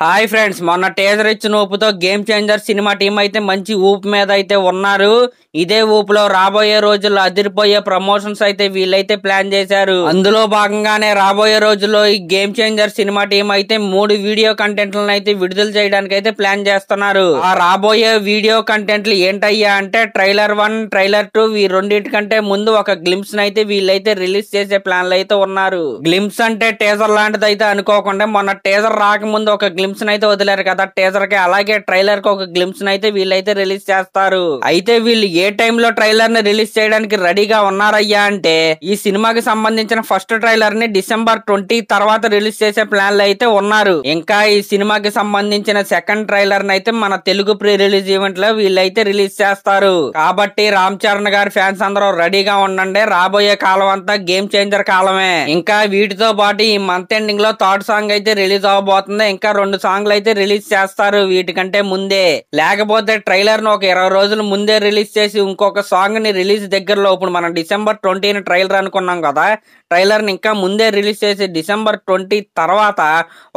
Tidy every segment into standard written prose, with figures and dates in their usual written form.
Hi friends, మొన్న teaser ఇచ్చిన ఊపుతో game changer cinema team అయితే మంచి ఊపు మీద అయితే ఉన్నారు. ఇదే ఊపులో రాబోయే రోజుల్లో అదిరిపోయే ప్రమోషన్స్ అయితే వీళ్ళైతే ప్లాన్ చేశారు. అందులో భాగంగానే రాబోయే రోజుల్లో ఈ గేమ్ చేంజర్ సినిమా టీం అయితే 3 వీడియో కంటెంట్లను అయితే విడుదల చేయడానికి అయితే ప్లాన్ చేస్తున్నారు. ఆ రాబోయే వీడియో కంటెంట్లు ఏంటయ్యా అంటే ట్రైలర్ 1, ట్రైలర్ 2 ఈ రెండింటికంటే ముందు ఒక గ్లింప్స్ అయితే వీళ్ళైతే రిలీజ్ చేసే ప్లాన్లు అయితే ఉన్నారు. గ్లింప్స్ అంటే టీజర్ లాంటిది అయితే అనుకోకుండా మొన్న టీజర్ రాకముందు ఒక గ్లింప్స్ అయితే వదిలేరు కదా టీజర్ కి, అలాగే ట్రైలర్ కి ఒక గ్లింప్స్ అయితే వీళ్ళైతే రిలీజ్ చేస్తారు. అయితే వీళ్ళు ఏ టైమ్ లో ట్రైలర్ ని రిలీజ్ చేయడానికి రెడీగా ఉన్నారయ్యా అంటే ఈ సినిమాకి సంబంధించిన ఫస్ట్ ట్రైలర్ ని December 20 తర్వాత రిలీజ్ చేసే ప్లాన్లు అయితే ఉన్నారు. ఇంకా ఈ సినిమాకి సంబంధించిన సెకండ్ ట్రైలర్ ని అయితే మన తెలుగు ప్రీ రిలీజ్ ఈవెంట్ లో వీళ్ళైతే రిలీజ్ చేస్తారు. కాబట్టి రామ్ చరణ్ గారి ఫ్యాన్స్ అందరూ రెడీగా ఉండండి. రాబోయే కాలం అంతా గేమ్ చేంజర్ కాలమే. ఇంకా వీటితో పాటు ఈ మంత్ ఎండింగ్ లో థర్డ్ సాంగ్ అయితే రిలీజ్ అవబోతుంది. ఇంకా 2 సాంగ్లు అయితే రిలీజ్ చేస్తారు వీటికంటే ముందే. లేకపోతే ట్రైలర్ ను ఒక 20 రోజుల ముందే రిలీజ్ చేసి ఇంకొక సాంగ్ ని రిలీజ్ దగ్గరలో, ఇప్పుడు మనం December 20 ట్రైలర్ అనుకున్నాం కదా, ట్రైలర్ ని ఇంకా ముందే రిలీజ్ చేసి December 20 తర్వాత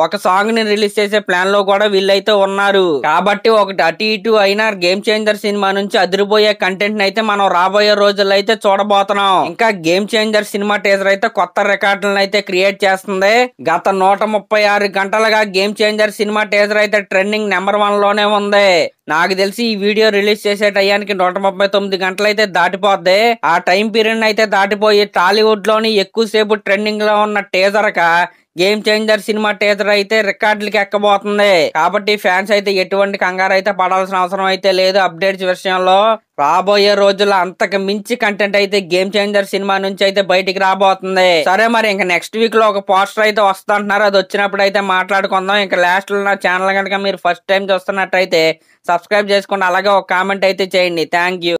ఒక సాంగ్ ని రిలీజ్ చేసే ప్లాన్ లో కూడా వీళ్ళైతే ఉన్నారు. కాబట్టి ఒకటి అటు ఇటు అయినా గేమ్ చేంజర్ సినిమా నుంచి అదిరిపోయే కంటెంట్ అయితే మనం రాబోయే రోజుల్లో అయితే చూడబోతున్నాం. ఇంకా గేమ్ చేంజర్ సినిమా టీజర్ అయితే కొత్త రికార్డులను అయితే క్రియేట్ చేస్తుంది. గత 136 గంటలుగా గేమ్ చేంజర్ సినిమా టీజర్ అయితే ట్రెండింగ్ నెంబర్ 1 లోనే ఉంది. నాకు తెలిసి ఈ వీడియో రిలీజ్ చేసే టయానికి 139 గంటలు అయితే దాటిపోద్ది. ఆ టైం పీరియడ్ అయితే దాటిపోయి టాలీవుడ్ లోని ఎక్కువసేపు ట్రెండింగ్ లో ఉన్న టీజర్ కా గేమ్ చేంజర్ సినిమా టీజర్ అయితే రికార్డులకి ఎక్కబోతుంది. కాబట్టి ఫ్యాన్స్ అయితే ఎటువంటి కంగారు అయితే పడాల్సిన అవసరం అయితే లేదు. అప్డేట్స్ విషయంలో రాబోయే రోజుల్లో అంతకు మించి కంటెంట్ అయితే గేమ్ చేంజర్ సినిమా నుంచి అయితే బయటికి రాబోతుంది. సరే, మరి ఇంకా నెక్స్ట్ వీక్ లో ఒక పోస్టర్ అయితే వస్తుంటున్నారు. అది వచ్చినప్పుడు అయితే మాట్లాడుకుందాం. ఇంకా లాస్ట్ లో నా ఛానల్ కనుక మీరు ఫస్ట్ టైం చూస్తున్నట్టయితే సబ్స్క్రైబ్ చేసుకోండి. అలాగే ఒక కామెంట్ అయితే చేయండి. Thank you.